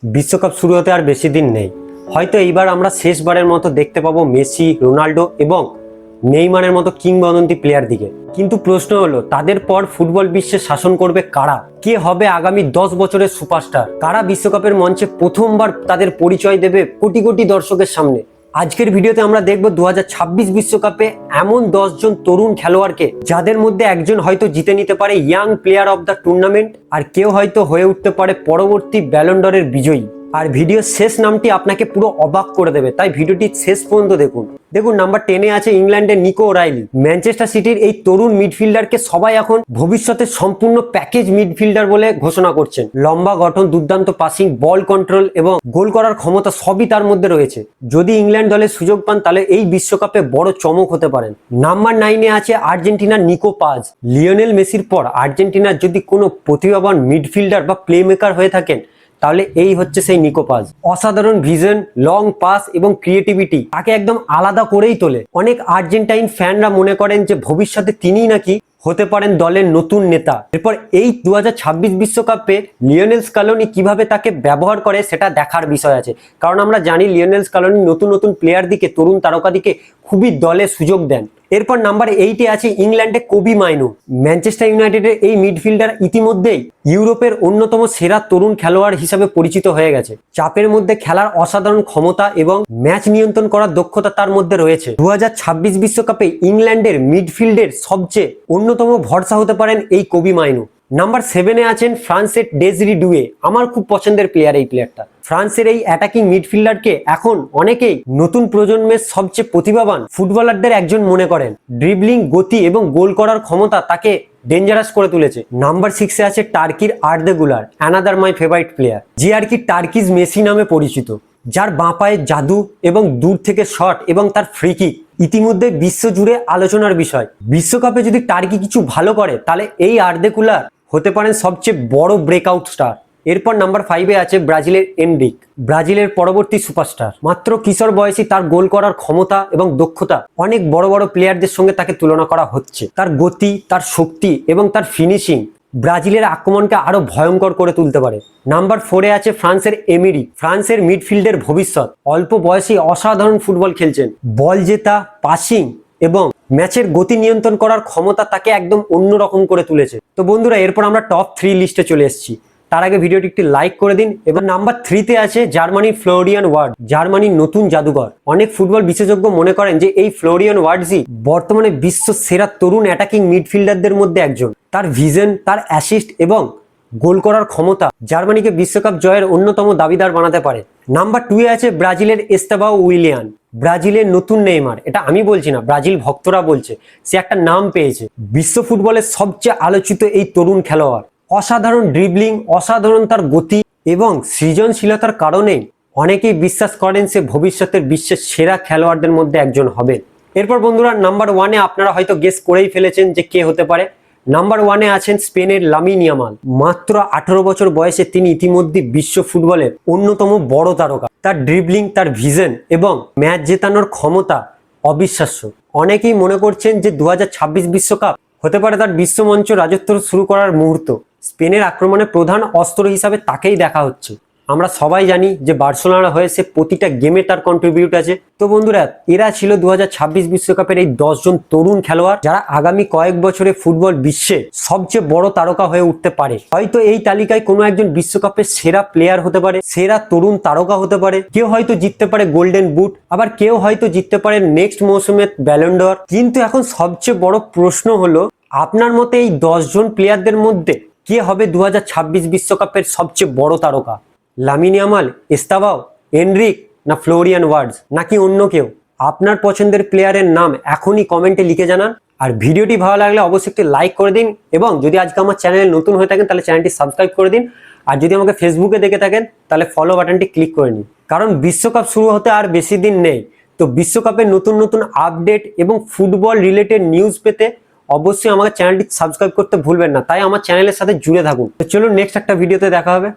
বিশ্বকাপ শুরু হতে আর বেশি দিন নেই। হয়তো এইবার আমরা শেষবারের মতো দেখতে পাবো মেসি, রোনাল্ডো এবং নেইমারের মতো কিংবদন্তি প্লেয়ার দিকে। কিন্তু প্রশ্ন হলো, তাদের পর ফুটবল বিশ্বে শাসন করবে কারা? কে হবে আগামী 10 বছরের সুপারস্টার? কারা বিশ্বকাপের মঞ্চে প্রথমবার তাদের পরিচয় দেবে কোটি কোটি দর্শকের সামনে? আজকের ভিডিওতে আমরা দেখব 2026 বিশ্বকাপে এমন 10 জন তরুণ খেলোয়াড়কে, যাদের মধ্যে একজন হয়তো জিতে নিতে পারে young player of the tournament, আর কেউ হয়তো হয়ে উঠতে পারে পরবর্তী ব্যালন ডরের বিজয়ী। আর ভিডিওর শেষ নামটি আপনাকে পুরো অবাক করে দেবে, তাই ভিডিওটি শেষ পর্যন্ত দেখুন। নাম্বার 10-এ আছে ইংল্যান্ডের নিকো ওরাইলি। ম্যানচেস্টার সিটির এই তরুণ মিডফিল্ডারকে সবাই এখন ভবিষ্যতের সম্পূর্ণ প্যাকেজ মিডফিল্ডার বলে ঘোষণা করছেন। লম্বা গঠন, দুর্দান্ত পাসিং, বল কন্ট্রোল এবং গোল করার ক্ষমতা সবই তার মধ্যে রয়েছে। যদি ইংল্যান্ড দলে সুযোগ পান তাহলে এই বিশ্বকাপে বড় চমক হতে পারেন। নাম্বার 9-এ আছে আর্জেন্টিনার নিকো পাজ। লিওনেল মেসির পর আর্জেন্টিনার যদি কোনো প্রতিভাবান মিডফিল্ডার বা প্লে মেকার হয়ে থাকেন তাহলে এই হচ্ছে সেই নিকো পাজ। অসাধারণ ভিশন, লং পাস এবং ক্রিয়েটিভিটি তাকে একদম আলাদা করেই তোলে। অনেক আর্জেন্টাইন ফ্যানরা মনে করেন যে ভবিষ্যতে তিনিই নাকি হতে পারেন দলের নতুন নেতা। এরপর এই 2026 বিশ্বকাপে লিওনেল স্কালোনি কিভাবে তাকে ব্যবহার করে সেটা দেখার বিষয় আছে, কারণ আমরা জানি লিওনেল স্কালোনি নতুন নতুন প্লেয়ার দিকে, তরুণ তারকা দিকে খুবই দলে সুযোগ দেন। এরপর নাম্বার 8-এ আছে ইংল্যান্ডে কোবি মাইনো। ম্যানচেস্টার ইউনাইটেডের এই মিডফিল্ডার ইতিমধ্যেই ইউরোপের অন্যতম সেরা তরুণ খেলোয়াড় হিসাবে পরিচিত হয়ে গেছে। চাপের মধ্যে খেলার অসাধারণ ক্ষমতা এবং ম্যাচ নিয়ন্ত্রণ করার দক্ষতা তার মধ্যে রয়েছে। 2026 বিশ্বকাপে ইংল্যান্ডের মিডফিল্ডের সবচেয়ে অন্যতম ভরসা হতে পারেন এই কোবি মাইনো। নাম্বার 7-এ আছেন ফ্রান্সের ডেজরি ডুয়ে। আমার খুব পছন্দের প্লেয়ার এই প্লেয়ারটা। ফ্রান্সের এই অ্যাটাকিং মিডফিল্ডারকে এখন অনেকেই নতুন প্রজন্মের সবচেয়ে প্রতিভাবান ফুটবলারদের একজন মনে করেন। ড্রিবলিং, গতি এবং গোল করার ক্ষমতা তাকে ডেঞ্জারাস করে তুলেছে। নাম্বার 6-এ আছে টার্কির আর্দে গুলার, অ্যানাদার মাই ফেভারিট প্লেয়ার, যে আর কি টার্কিজ মেসি নামে পরিচিত, যার বাঁ পায়ের জাদু এবং দূর থেকে শট এবং তার ফ্রি কিক ইতিমধ্যে বিশ্বজুড়ে আলোচনার বিষয়। বিশ্বকাপে যদি টার্কি কিছু ভালো করে তাহলে এই আর্দে গুলার হতে পারেন সবচেয়ে বড় ব্রেকআউট স্টার। এরপর নাম্বার 5-এ আছে ব্রাজিলের এনরিক, ব্রাজিলের পরবর্তী সুপারস্টার। মাত্র কিশোর বয়সী তার গোল করার ক্ষমতা এবং দক্ষতা অনেক বড় বড় প্লেয়ারদের সঙ্গে তাকে তুলনা করা হচ্ছে। তার গতি, তার শক্তি এবং তার ফিনিশিং ব্রাজিলের আক্রমণকে আরো ভয়ঙ্কর করে তুলতে পারে। নাম্বার 4-এ আছে ফ্রান্সের এমিরি, ফ্রান্সের মিডফিল্ডের ভবিষ্যৎ। অল্প বয়সী অসাধারণ ফুটবল খেলছেন। বল জেতা, পাসিং এবং ম্যাচের গতি নিয়ন্ত্রণ করার ক্ষমতা তাকে একদম অন্যরকম করে তুলেছে। তো বন্ধুরা, এরপর আমরা টপ 3 লিস্টে চলে এসেছি। তার আগে ভিডিওটি একটি লাইক করে দিন। এবার নাম্বার 3-তে আছে জার্মানির ফ্লোরিয়ান ওয়ার্ড, জার্মানির নতুন জাদুঘর। অনেক ফুটবল বিশেষজ্ঞ মনে করেন যে এই ফ্লোরিয়ান ওয়ার্ডসই বর্তমানে বিশ্ব সেরা তরুণ অ্যাটাকিং মিডফিল্ডারদের মধ্যে একজন। তার ভিশন, তার অ্যাসিস্ট এবং গোল করার ক্ষমতা জার্মানিকে বিশ্বকাপ জয়ের অন্যতম দাবিদার বানাতে পারে। নাম্বার 2-এ আছে ব্রাজিলের এস্তেভাও উইলিয়ান, ব্রাজিলের নতুন নেইমার। এটা আমি বলছি না, ব্রাজিল ভক্তরা বলছে। সে একটা নাম পেয়েছে। বিশ্ব ফুটবলের সবচেয়ে আলোচিত এই তরুণ খেলোয়াড়। অসাধারণ ড্রিবলিং, অসাধারণ তার গতি এবং সৃজনশীলতার কারণে অনেকেই বিশ্বাস করেন সে ভবিষ্যতের বিশ্বের সেরা খেলোয়াড়দের মধ্যে একজন হবেন। এরপর বন্ধুরা, নাম্বার 1-এ আপনারা হয়তো গেস করেই ফেলেছেন যে কে হতে পারে। নাম্বার 1-এ আছেন স্পেনের লামিন ইয়ামাল। মাত্র 18 বছর বয়সে তিনি ইতিমধ্যে বিশ্ব ফুটবলের অন্যতম বড় তারকা। তার ড্রিবলিং, তার ভিশন এবং ম্যাচ জেতানোর ক্ষমতা অবিশ্বাস্য। অনেকেই মনে করছেন যে 2026 বিশ্বকাপ হতে পারে তার বিশ্বমঞ্চ রাজত্ব শুরু করার মুহূর্ত। স্পেনের আক্রমণে প্রধান অস্ত্র হিসাবে তাকেই দেখা হচ্ছে। আমরা সবাই জানি যে বার্সেলোনা হয়ে সে প্রতিটা গেমে তার কন্ট্রিবিউট আছে। তো বন্ধুরা, এরা ছিল 2026 বিশ্বকাপের এই 10 জন তরুণ খেলোয়াড়, যারা আগামী কয়েক বছরে ফুটবল বিশ্বে সবচেয়ে বড় তারকা হয়ে উঠতে পারে। হয়তো এই তালিকায় কোনো একজন বিশ্বকাপের সেরা প্লেয়ার হতে পারে, সেরা তরুণ তারকা হতে পারে। কেউ হয়তো জিততে পারে গোল্ডেন বুট, আবার কেউ হয়তো জিততে পারে নেক্সট মৌসুমের ব্যালন ডর। কিন্তু এখন সবচেয়ে বড় প্রশ্ন হলো, আপনার মতে এই 10 জন প্লেয়ারদের মধ্যে কে হবে 2026 বিশ্বকাপের সবচেয়ে বড় তারকা? লামিন ইয়ামাল, এস্তেভাও, এনরিক, না ফ্লোরিয়ান ওয়ার্ডস, নাকি অন্য কেউ? আপনার পছন্দের প্লেয়ারের নাম এখনই কমেন্টে লিখে জানান। আর ভিডিওটি ভালো লাগলে অবশ্যই একটি লাইক করে দিন, এবং যদি আজকে আমার চ্যানেলে নতুন হয়ে থাকেন তাহলে চ্যানেলটি সাবস্ক্রাইব করে দিন। আর যদি আমাকে ফেসবুকে দেখে থাকেন তাহলে ফলো বাটনটি ক্লিক করে নিন, কারণ বিশ্বকাপ শুরু হতে আর বেশি দিন নেই। তো বিশ্বকাপের নতুন নতুন আপডেট এবং ফুটবল রিলেটেড নিউজ পেতে অবশ্যই আমাকে চ্যানেলটি সাবস্ক্রাইব করতে ভুলবেন না। তাই আমার চ্যানেলের সাথে জুড়ে থাকুন। তো চলুন নেক্সট একটা ভিডিওতে দেখা হবে।